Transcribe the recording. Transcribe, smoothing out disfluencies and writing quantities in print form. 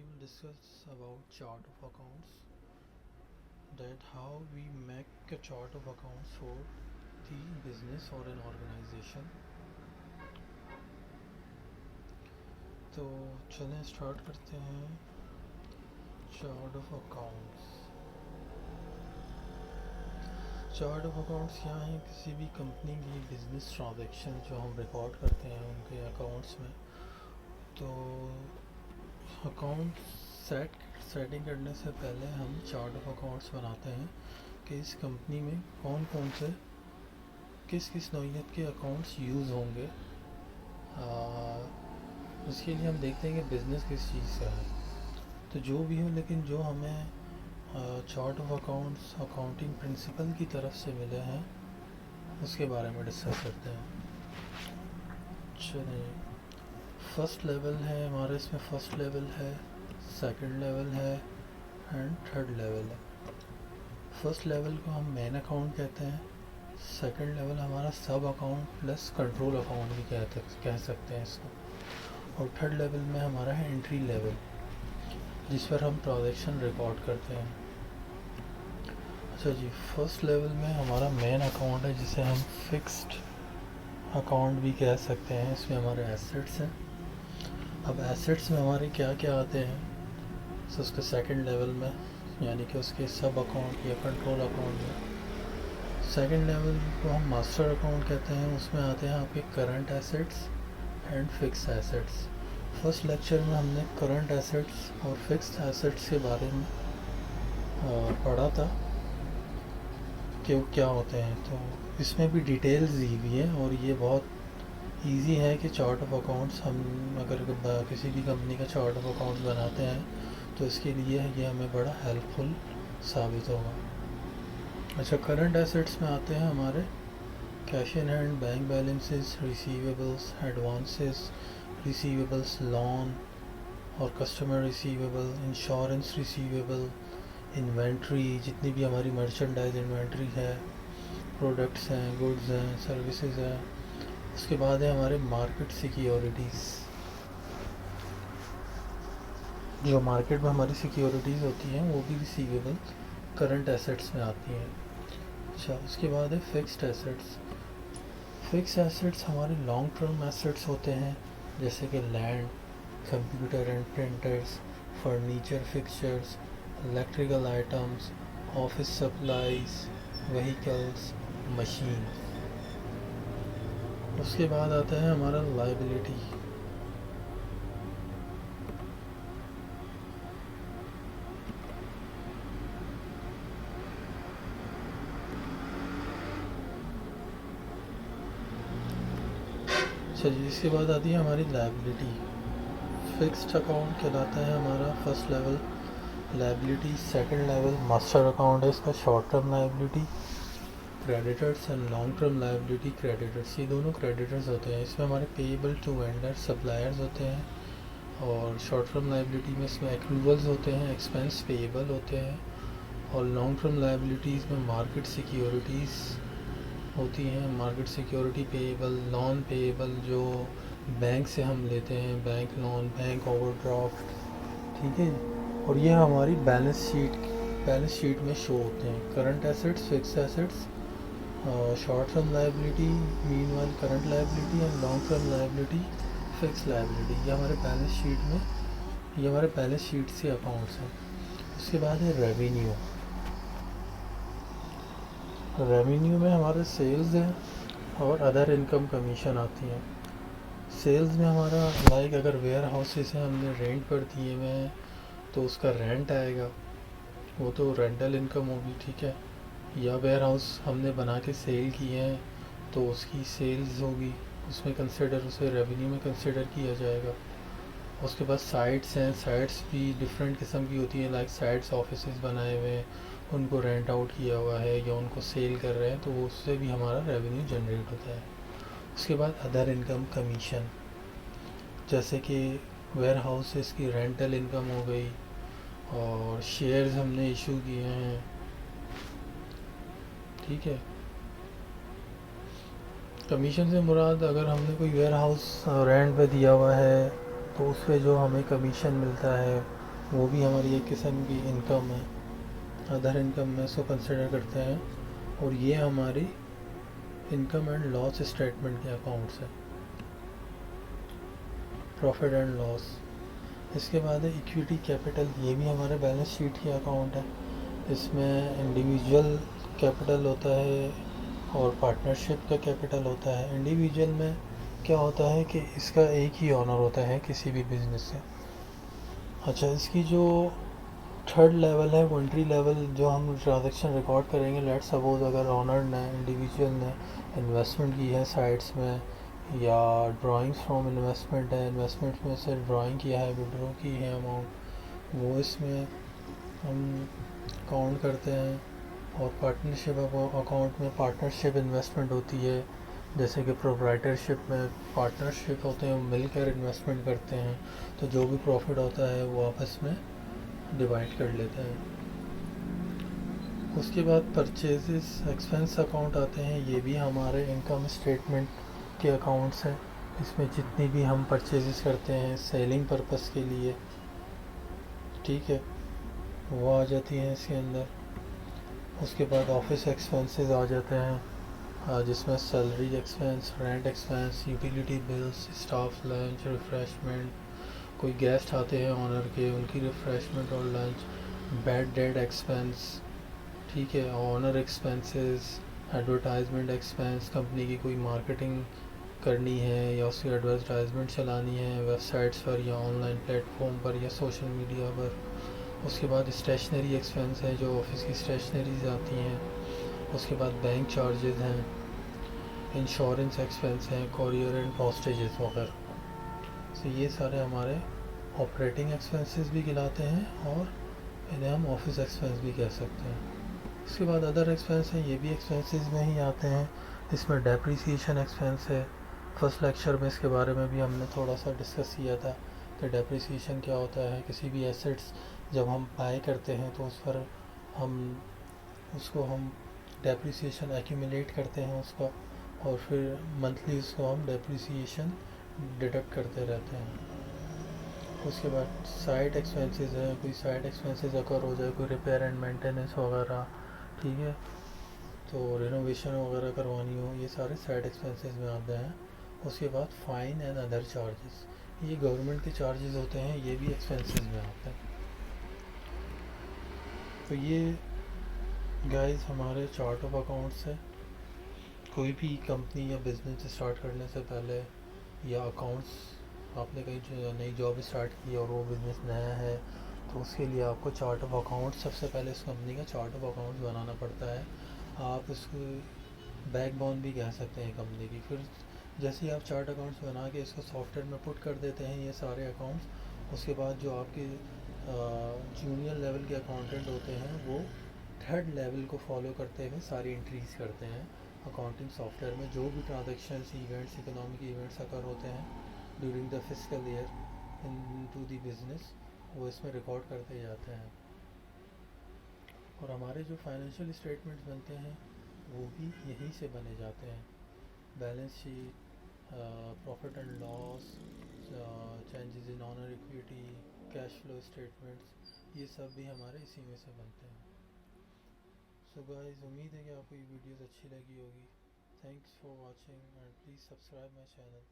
will discuss about chart of accounts, that how we make a chart of accounts for the business or an organization. तो चलें start करते हैं। Chart of accounts. Chart of accounts क्या है? किसी भी company की business transaction जो हम रिकॉर्ड करते हैं उनके अकाउंट्स में। तो अकाउंट सेटिंग करने से पहले हम चार्ट ऑफ अकाउंट्स बनाते हैं कि इस कंपनी में कौन कौन से किस किस नौइयत के अकाउंट्स यूज़ होंगे। उसके लिए हम देखते हैं कि बिज़नेस किस चीज़ का है। तो जो भी हो, लेकिन जो हमें chart of accounts accounting principle की तरफ से मिले हैं उसके बारे में डिस्कस करते हैं। चलिए, फर्स्ट लेवल है हमारे इसमें। फर्स्ट लेवल है, सेकंड लेवल है एंड थर्ड लेवल है। फर्स्ट लेवल को हम मेन अकाउंट कहते हैं। सेकंड लेवल हमारा सब अकाउंट प्लस कंट्रोल अकाउंट भी कह सकते हैं इसको। और थर्ड लेवल में हमारा है एंट्री लेवल, जिस पर हम ट्रांजैक्शन रिकॉर्ड करते हैं। अच्छा जी, फर्स्ट लेवल में हमारा मेन अकाउंट है जिसे हम फिक्स्ड अकाउंट भी कह सकते हैं। इसमें हमारे एसेट्स हैं। अब एसेट्स में हमारे क्या क्या आते हैं, तो उसके सेकंड लेवल में, यानी कि उसके सब अकाउंट या कंट्रोल अकाउंट में। सेकंड लेवल को हम मास्टर अकाउंट कहते हैं। उसमें आते हैं आपके current assets and fixed assets. First lecture में हमने करंट एसेट्स और फिक्स्ड एसेट्स के बारे में पढ़ा था कि वो क्या होते हैं। तो इसमें भी डिटेल्स दी हुई है और ये बहुत इजी है कि चार्ट ऑफ अकाउंट्स हम अगर किसी भी कंपनी का चार्ट ऑफ अकाउंट्स बनाते हैं तो इसके लिए ये हमें बड़ा हेल्पफुल साबित होगा। अच्छा, करंट एसेट्स में आते हैं हमारे cash in hand, bank balances, receivables, advances, receivables, loan और customer receivable, insurance receivable, inventory, जितनी भी हमारी मर्चेंडाइज इन्वेंट्री है, प्रोडक्ट्स हैं, गुड्स हैं, सर्विसेज हैं। उसके बाद है हमारे मार्केट सिक्योरिटीज़। जो मार्केट में हमारी सिक्योरिटीज़ होती हैं वो भी रिसीवेबल करंट एसेट्स में आती हैं। अच्छा, उसके बाद है फिक्स्ड एसेट्स। फिक्स्ड एसेट्स हमारे लॉन्ग टर्म एसेट्स होते हैं, जैसे कि land, computer and printers, furniture fixtures, electrical items, office supplies, vehicles, machine. उसके बाद आता है हमारा लायबिलिटी। अच्छा जी, इसके बाद आती है हमारी लायबिलिटी। फिक्स्ड अकाउंट कहलाता है हमारा first level liability. Second level master account है इसका, short term liability. Creditors and long term liability creditors, ये दोनों क्रेडिटर्स होते हैं। इसमें हमारे पेएबल टू वेंडर सप्लायर्स होते हैं। और शॉर्ट टर्म लायबिलिटी में इसमें एक्रूवल्स होते हैं, एक्सपेंस पेएबल होते हैं। और लॉन्ग टर्म लायबिलिटीज़ में मार्केट सिक्योरिटीज़ होती हैं, market security payable, lawn payable जो बैंक से हम लेते हैं, बैंक लोन, बैंक ओवरड्राफ्ट, ठीक है। और ये हमारी बैलेंस शीट में शो होते हैं। Current assets, fixed assets, short term liability, meanwhile current liability and long term liability, fixed liability, ये हमारे बैलेंस शीट से अकाउंट्स हैं। उसके बाद है रेवेन्यू। रेवेन्यू में हमारे सेल्स हैं और अदर इनकम कमीशन आती हैं। सेल्स में हमारा लाइक अगर वेयर हाउसेस हैं हमने रेंट पर दिए हुए हैं तो उसका रेंट आएगा, वो तो रेंटल इनकम होगी, ठीक है। या वेयर हाउस हमने बना के सेल किए हैं तो उसकी सेल्स होगी, उसमें उसे रेवेन्यू में कंसिडर किया जाएगा। उसके बाद साइट्स हैं, साइट्स भी डिफरेंट किस्म की होती हैं। लाइक साइट्स ऑफिसेज बनाए हुए हैं, उनको रेंट आउट किया हुआ है या उनको सेल कर रहे हैं, तो उससे भी हमारा रेवेन्यू जनरेट होता है। उसके बाद अदर इनकम कमीशन, जैसे कि वेयर हाउसेस की रेंटल इनकम हो गई और शेयर्स हमने इशू किए हैं, ठीक है। कमीशन से मुराद अगर हमने कोई वेयर हाउस रेंट पे दिया हुआ है तो उस पर जो हमें कमीशन मिलता है वो भी हमारी एक किस्म की इनकम है, अदर इनकम में इसको कंसिडर करते हैं। और ये हमारी इनकम एंड लॉस स्टेटमेंट के अकाउंट्स है, प्रॉफिट एंड लॉस। इसके बाद है इक्विटी कैपिटल, ये भी हमारे बैलेंस शीट के अकाउंट है। इसमें इंडिविजुअल कैपिटल होता है और पार्टनरशिप का कैपिटल होता है। इंडिविजुअल में क्या होता है कि इसका एक ही ऑनर होता है किसी भी बिजनेस से। अच्छा, इसकी जो थर्ड लेवल है, वो एंट्री लेवल, जो हम ट्रांजेक्शन रिकॉर्ड करेंगे, लेट सपोज अगर ऑनर ने, इंडिविजुअल ने इन्वेस्टमेंट की है साइट्स में, या ड्राइंग्स फ्रॉम इन्वेस्टमेंट है, इन्वेस्टमेंट में से ड्राइंग किया है, विड्रॉ की है अमाउंट, वो इसमें हम काउंट करते हैं। और पार्टनरशिप अकाउंट में पार्टनरशिप इन्वेस्टमेंट होती है, जैसे कि प्रोप्राइटरशिप में पार्टनरशिप होते हैं, मिलकर इन्वेस्टमेंट करते हैं, तो जो भी प्रॉफिट होता है वो आपस में डिवाइड कर लेते हैं। उसके बाद परचेजेस एक्सपेंस अकाउंट आते हैं, ये भी हमारे इनकम स्टेटमेंट के अकाउंट्स हैं। इसमें जितनी भी हम परचेजेस करते हैं सेलिंग पर्पस के लिए, ठीक है, वो आ जाती हैं इसके अंदर। उसके बाद ऑफिस एक्सपेंसेस आ जाते हैं, जिसमें salary expense, rent expense, utility bills, staff lunch, refreshment, कोई गेस्ट आते हैं ऑनर के, उनकी रिफ़्रेशमेंट और लंच, बैड डेट एक्सपेंस, ठीक है, honour expenses, advertisement expense, company की कोई मार्केटिंग करनी है या उसकी एडवर्टाइजमेंट चलानी है वेबसाइट्स पर या ऑनलाइन प्लेटफॉर्म पर या सोशल मीडिया पर। उसके बाद स्टेशनरी एक्सपेंस है, जो ऑफिस की स्टेशनरीज आती हैं। उसके बाद बैंक चार्जेस हैं, इंश्योरेंस एक्सपेंस हैं, कॉरियर एंड पोस्टेजेस वगैरह। तो ये सारे हमारे ऑपरेटिंग एक्सपेंसेस भी गिनाते हैं और इन्हें हम ऑफिस एक्सपेंस भी कह सकते हैं। उसके बाद अदर एक्सपेंस हैं, ये भी एक्सपेंसेस में ही आते हैं। इसमें डेप्रिसिएशन एक्सपेंस है, फर्स्ट लेक्चर में इसके बारे में भी हमने थोड़ा सा डिस्कस किया था कि डेप्रिसिएशन क्या होता है। किसी भी एसेट्स जब हम बाय करते हैं तो उस पर हम डेप्रिसिएशन एक्यूमुलेट करते हैं उसका, और फिर मंथली उसको हम डेप्रिसिएशन डिडक्ट करते रहते हैं। उसके बाद साइट एक्सपेंसेस हैं, कोई साइट एक्सपेंसेस अगर हो जाए, कोई रिपेयर एंड मेंटेनेंस वगैरह, ठीक है, तो रिनोवेशन वगैरह करवानी हो, ये सारे साइड एक्सपेंसेस में आते हैं। उसके बाद फ़ाइन एंड अदर चार्जेस, ये गवर्नमेंट के चार्जेस होते हैं, ये भी एक्सपेंसेस में आते हैं। तो ये गाइस हमारे चार्ट ऑफ अकाउंट्स है। कोई भी कंपनी या बिज़नेस स्टार्ट करने से पहले, या अकाउंट्स, आपने कहीं नई जॉब स्टार्ट की और वो बिज़नेस नया है, तो उसके लिए आपको चार्ट ऑफ अकाउंट, सबसे पहले उस कंपनी का चार्ट ऑफ अकाउंट्स बनाना पड़ता है। आप इसको बैकबोन भी कह सकते हैं कंपनी की। फिर जैसे ही आप चार्ट अकाउंट्स बना के इसको सॉफ्टवेयर में पुट कर देते हैं ये सारे अकाउंट्स, उसके बाद जो आपके जूनियर लेवल के अकाउंटेंट होते हैं वो थर्ड लेवल को फॉलो करते हुए सारी एंट्रीज करते हैं अकाउंटिंग सॉफ्टवेयर में। जो भी transactions, events, economic events occur होते हैं during the fiscal year into the business, वो इसमें रिकॉर्ड करते जाते हैं। और हमारे जो फाइनेंशियल स्टेटमेंट्स बनते हैं वो भी यहीं से बने जाते हैं। Balance sheet, profit and loss, changes in honour equity, cash flow statements, ये सब भी हमारे इसी में से बनते हैं। सो गाइस, उम्मीद है कि आपको ये वीडियोस अच्छी लगी होगी। Thanks for watching and please subscribe my channel.